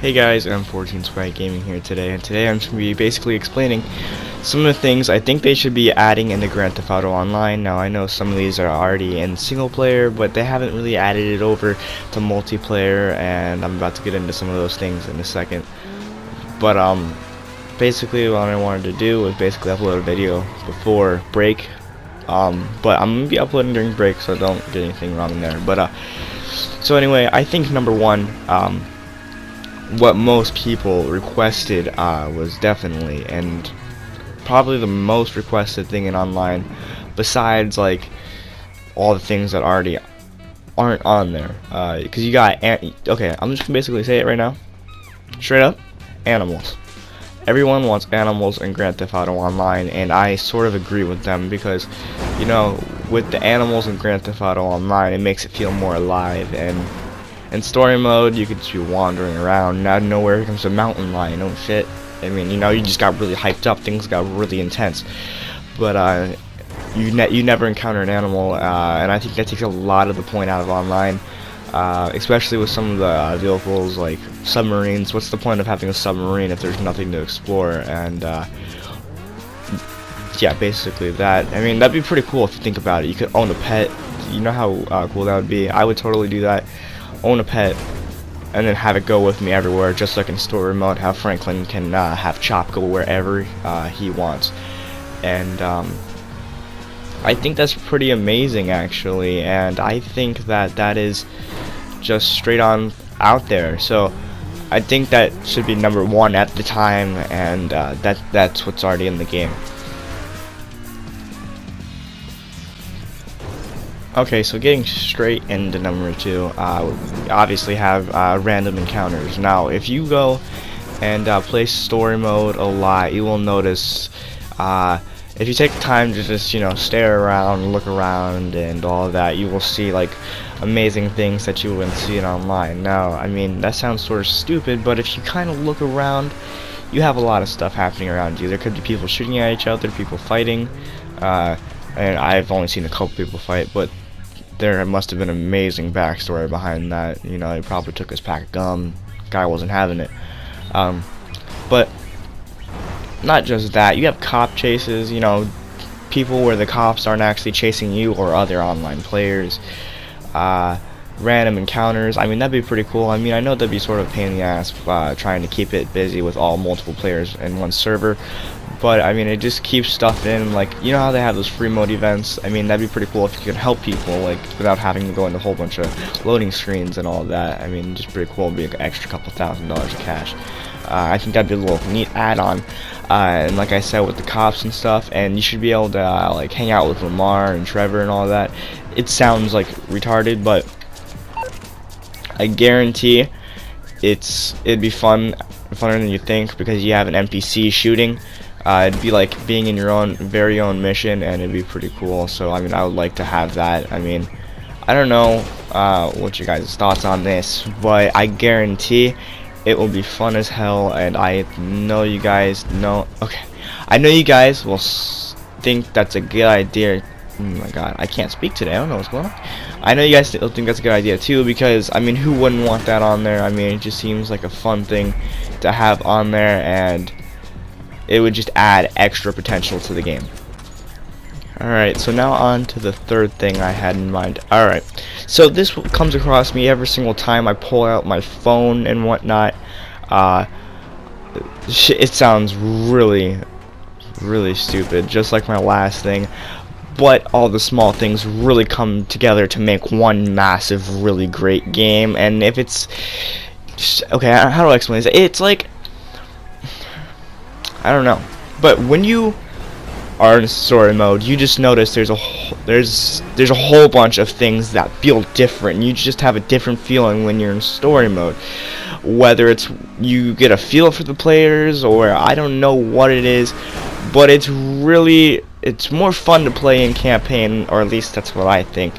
Hey guys, I'm 14 Sprite Gaming here today, and today I'm going to be basically explaining some of the things I think they should be adding into Grand Theft Auto Online. Now I know some of these are already in single player, but they haven't really added it over to multiplayer, and I'm about to get into some of those things in a second. But basically what I wanted to do was basically upload a video before break. But I'm gonna be uploading during break, so don't get anything wrong there. But so anyway, I think number one, what most people requested was definitely and probably the most requested thing in online, besides like all the things that already aren't on there. Because you got okay, I'm just gonna basically say it right now, straight up, animals. Everyone wants animals in Grand Theft Auto Online, and I sort of agree with them because, you know, with the animals in Grand Theft Auto Online, it makes it feel more alive. And in story mode, you could just be wandering around, and out of nowhere here comes a mountain lion. Oh shit! I mean, you know, you just got really hyped up. Things got really intense. But you never encounter an animal, and I think that takes a lot of the point out of online. Especially with some of the vehicles like submarines. What's the point of having a submarine if there's nothing to explore? And yeah, basically that. I mean, that'd be pretty cool if you think about it. You could own a pet. You know how cool that would be? I would totally do that. Own a pet and then have it go with me everywhere, just like in story mode, how Franklin can have Chop go wherever he wants. And I think that's pretty amazing, actually, and I think that that is just straight on out there. So I think that should be number one at the time, and that's what's already in the game. Okay, so getting straight into number two, we obviously have random encounters. Now, if you go and play story mode a lot, you will notice if you take time to just, you know, stare around, look around, and all of that, you will see like amazing things that you wouldn't see it online. Now, I mean, that sounds sort of stupid, but if you kind of look around, you have a lot of stuff happening around you. There could be people shooting at each other, people fighting, and I've only seen a couple people fight, but there must have been an amazing backstory behind that. You know, he probably took his pack of gum, guy wasn't having it. But not just that, you have cop chases, you know, people where the cops aren't actually chasing you or other online players. Random encounters, I mean, that'd be pretty cool. I mean, I know that'd be sort of a pain in the ass trying to keep it busy with all multiple players in one server, but I mean, it just keeps stuff in, like, you know how they have those free mode events? I mean, that'd be pretty cool if you could help people, like, without having to go into a whole bunch of loading screens and all that. I mean, just pretty cool. It'd be an extra couple $1,000s of cash. I think that'd be a little neat add-on, and like I said, with the cops and stuff, and you should be able to like hang out with Lamar and Trevor and all that. It sounds like retarded, but I guarantee it'd be funner than you think, because you have an NPC shooting. It'd be like being in your own very own mission, and it'd be pretty cool. So I mean, I would like to have that. I mean, I don't know what you guys' thoughts on this, but I guarantee it will be fun as hell, and I know you guys know. Okay, I know you guys will think that's a good idea. Oh my god, I can't speak today. I don't know what's going on. I know you guys still think that's a good idea too, because I mean, who wouldn't want that on there? I mean, it just seems like a fun thing to have on there, and it would just add extra potential to the game. Alright, so now on to the third thing I had in mind. Alright, so this comes across me every single time I pull out my phone and whatnot. It sounds really, really stupid, just like my last thing. But all the small things really come together to make one massive, really great game. And if it's... okay, how do I explain this? It's like... I don't know. But when you are in story mode, you just notice there's a whole bunch of things that feel different. You just have a different feeling when you're in story mode. Whether it's you get a feel for the players, or I don't know what it is, but it's more fun to play in campaign, or at least that's what I think.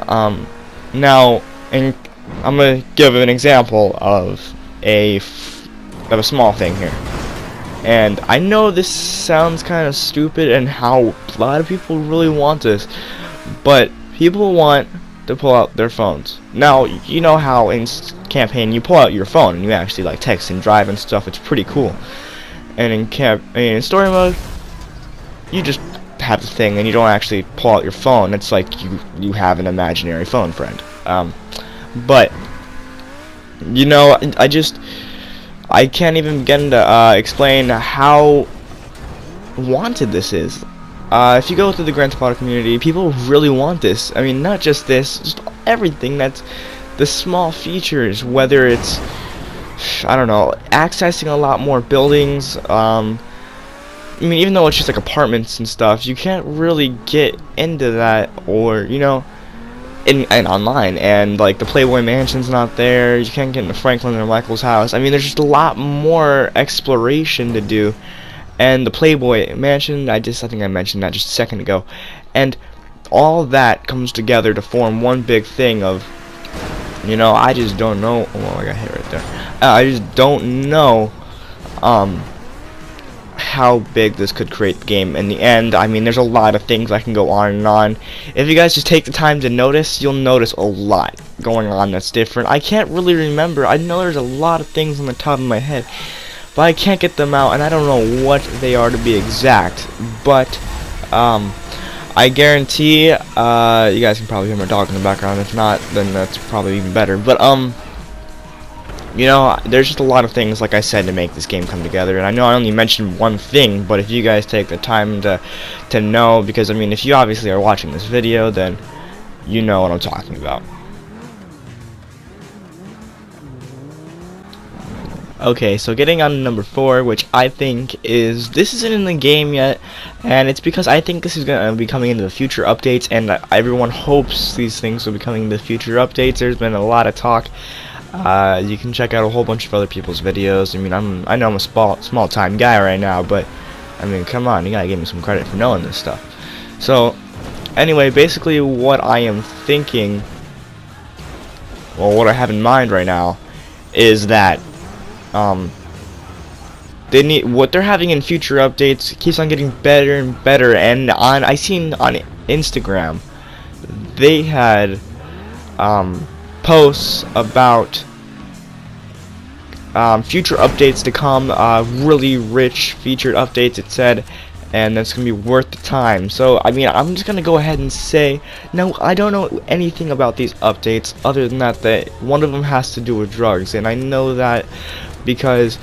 Now, and I'm gonna give an example of a small thing here. And I know this sounds kind of stupid, and how a lot of people really want this, but people want to pull out their phones. Now, you know how in campaign you pull out your phone and you actually like text and drive and stuff. It's pretty cool. And in story mode, you just have the thing and you don't actually pull out your phone. It's like you have an imaginary phone friend. But you know, I can't even begin to explain how wanted this is. If you go through the Grand Theft Auto community, people really want this. I mean, not just this, just everything that's the small features, whether it's, I don't know, accessing a lot more buildings. I mean, even though it's just like apartments and stuff, you can't really get into that, or, you know, and online. And like the Playboy Mansion's not there. You can't get into Franklin or Michael's house. I mean, there's just a lot more exploration to do. And the Playboy Mansion, I think I mentioned that just a second ago, and all that comes together to form one big thing of, you know, I just don't know. Oh, I got hit right there. I just don't know how big this could create the game in the end. I mean, there's a lot of things I can go on and on. If you guys just take the time to notice, you'll notice a lot going on that's different. I can't really remember. I know there's a lot of things on the top of my head, but I can't get them out, and I don't know what they are to be exact. But I guarantee you guys can probably hear my dog in the background. If not, then that's probably even better. But you know, there's just a lot of things, like I said, to make this game come together. And I know I only mentioned one thing, but if you guys take the time to know, because I mean, if you obviously are watching this video, then you know what I'm talking about. Okay, so getting on to number 4, which I think this isn't in the game yet, and it's because I think this is going to be coming into the future updates, and everyone hopes these things will be coming into the future updates. There's been a lot of talk. You can check out a whole bunch of other people's videos. I mean, I know I'm a small time guy right now, but I mean, come on, you gotta give me some credit for knowing this stuff. So, anyway, basically what I am thinking, well, what I have in mind right now, is that what they're having in future updates keeps on getting better and better. And I seen on Instagram they had posts about future updates to come, really rich featured updates, it said, and that's gonna be worth the time. So I mean, I'm just gonna go ahead and say, no, I don't know anything about these updates other than that one of them has to do with drugs, and I know that because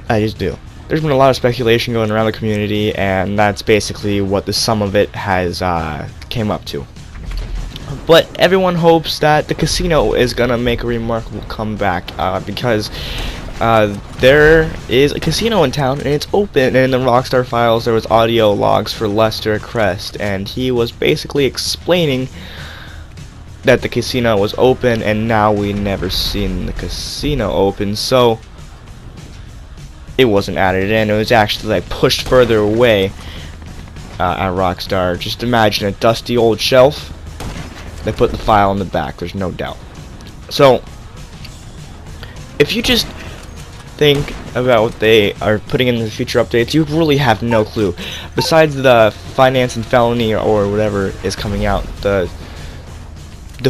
I just do. There's been a lot of speculation going around the community, and that's basically what the sum of it has came up to. But everyone hopes that the casino is gonna make a remarkable comeback, because there is a casino in town and it's open. And in the Rockstar files there was audio logs for Lester Crest, and he was basically explaining that the casino was open, and now we never seen the casino open, so it wasn't added in. It was actually like pushed further away at Rockstar. Just imagine a dusty old shelf. They put the file in the back, there's no doubt. So if you just think about what they are putting in the future updates, you really have no clue. Besides the finance and felony or whatever is coming out, the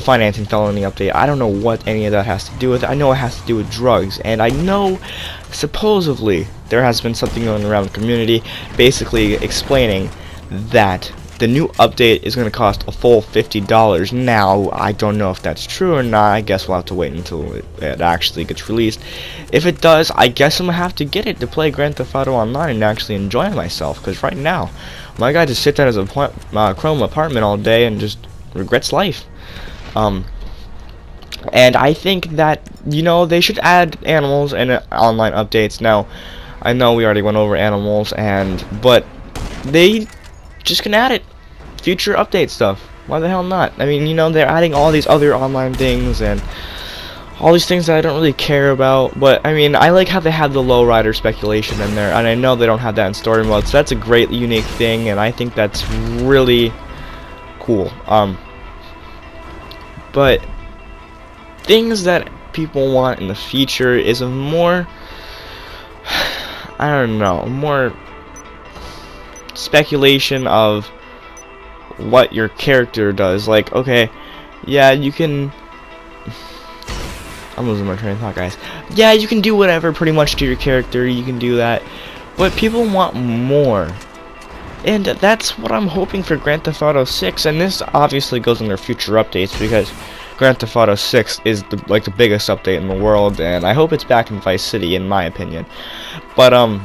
financing felony update, I don't know what any of that has to do with it. I know it has to do with drugs, and I know supposedly there has been something going around the community basically explaining that the new update is going to cost a full $50. Now, I don't know if that's true or not. I guess we'll have to wait until it actually gets released. If it does, I guess I'm going to have to get it to play Grand Theft Auto Online and actually enjoy myself, because right now, my guy just sits at his Chrome apartment all day and just regrets life. And I think that, you know, they should add animals and online updates. Now, I know we already went over animals, but they just can add it. Future update stuff. Why the hell not? I mean, you know, they're adding all these other online things and all these things that I don't really care about. But I mean, I like how they have the lowrider speculation in there, and I know they don't have that in story mode, so that's a great unique thing, and I think that's really cool. But things that people want in the future is a more, I don't know, more speculation of what your character does. Like, okay, yeah, you can. I'm losing my train of thought, guys. Yeah, you can do whatever pretty much to your character. You can do that, but people want more. And that's what I'm hoping for Grand Theft Auto 6, and this obviously goes in their future updates because Grand Theft Auto 6 is the biggest update in the world, and I hope it's back in Vice City, in my opinion. But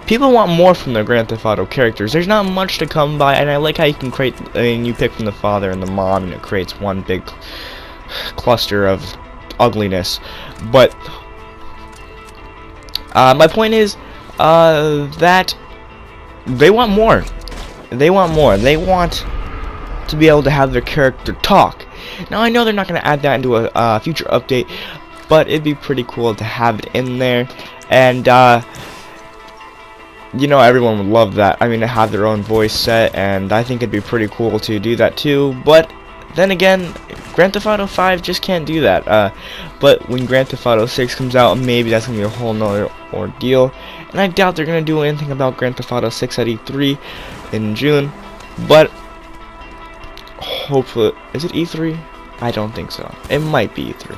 people want more from their Grand Theft Auto characters. There's not much to come by, and I like how you can create. I mean, you pick from the father and the mom, and it creates one big cluster of ugliness. But my point is that they want more. They want more. They want to be able to have their character talk. Now, I know they're not going to add that into a future update, but it'd be pretty cool to have it in there. And, you know, everyone would love that. I mean, to have their own voice set, and I think it'd be pretty cool to do that too. But then again, Grand Theft Auto 5 just can't do that. But when Grand Theft Auto 6 comes out, maybe that's going to be a whole nother ordeal. And I doubt they're going to do anything about Grand Theft Auto 6 at E3 in June. But hopefully, is it E3? I don't think so. It might be E3.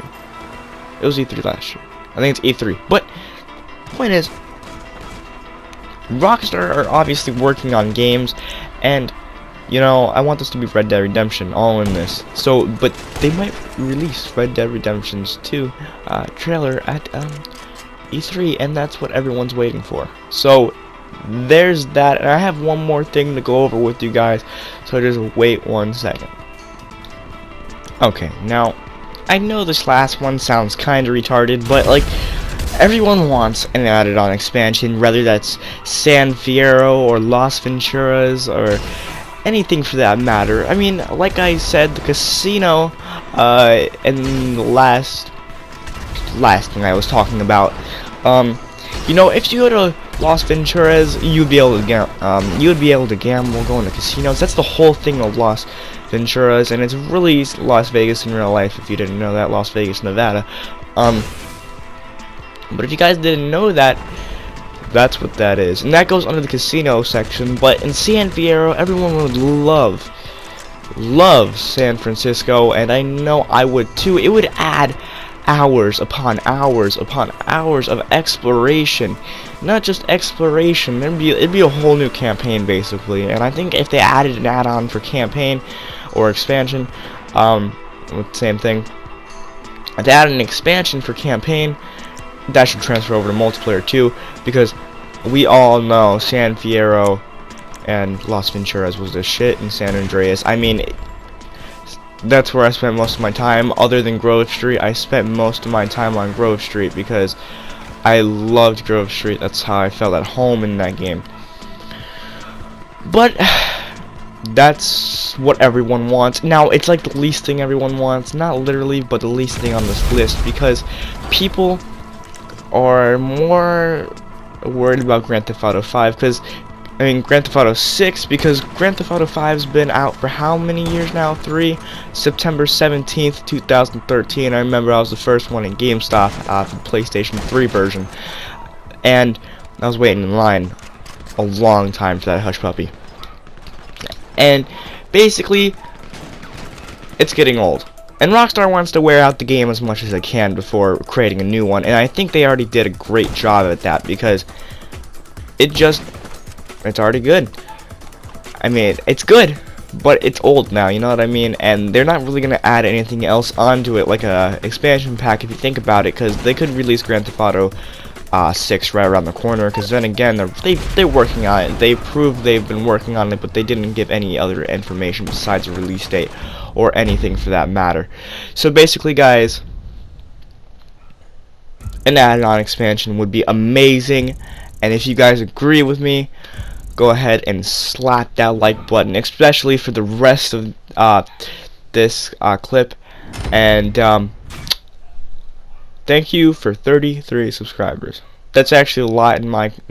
It was E3 last year. I think it's E3. But the point is, Rockstar are obviously working on games, and you know, I want this to be Red Dead Redemption, all in this. So, but they might release Red Dead Redemption's 2 trailer at E3, and that's what everyone's waiting for. So, there's that, and I have one more thing to go over with you guys, so just wait 1 second. Okay, now, I know this last one sounds kinda retarded, but like, everyone wants an added-on expansion, whether that's San Fierro or Las Venturas or anything for that matter. I mean, like I said, the casino, in the last thing I was talking about, you know, if you go to Las Venturas, you'd be able to gamble, go into casinos. That's the whole thing of Las Venturas, and it's really Las Vegas in real life. If you didn't know that, Las Vegas, Nevada. But if you guys didn't know that, that's what that is, and that goes under the casino section. But in San Fierro, everyone would love San Francisco, and I know I would too. It would add hours upon hours upon hours of exploration. Not just exploration, it'd be a whole new campaign basically. And I think if they added an add-on for campaign or expansion, with the same thing, if they added an expansion for campaign, that should transfer over to multiplayer too, because we all know San Fierro and Las Venturas was the shit in San Andreas. I mean, that's where I spent most of my time. Other than Grove Street, I spent most of my time on Grove Street because I loved Grove Street. That's how I felt at home in that game. But that's what everyone wants. Now, it's like the least thing everyone wants. Not literally, but the least thing on this list, because people are more worried about Grand Theft Auto 5, because I mean Grand Theft Auto 6, because Grand Theft Auto 5's been out for how many years now? 3? September 17th, 2013. I remember I was the first one in GameStop for the PlayStation 3 version, and I was waiting in line a long time for that hush puppy. And basically, it's getting old. And Rockstar wants to wear out the game as much as they can before creating a new one, and I think they already did a great job at that, because it's already good. I mean, it's good, but it's old now, you know what I mean? And they're not really going to add anything else onto it, like a expansion pack, if you think about it, because they could release Grand Theft Auto 6 right around the corner, because then again, they're working on it. They proved they've been working on it, but they didn't give any other information besides a release date, or anything for that matter. So basically, guys, an add-on expansion would be amazing, and if you guys agree with me, go ahead and slap that like button, especially for the rest of this clip. And thank you for 33 subscribers. That's actually a lot in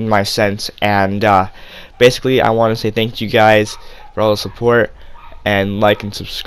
my sense, and basically I want to say thank you guys for all the support, and like and subscribe.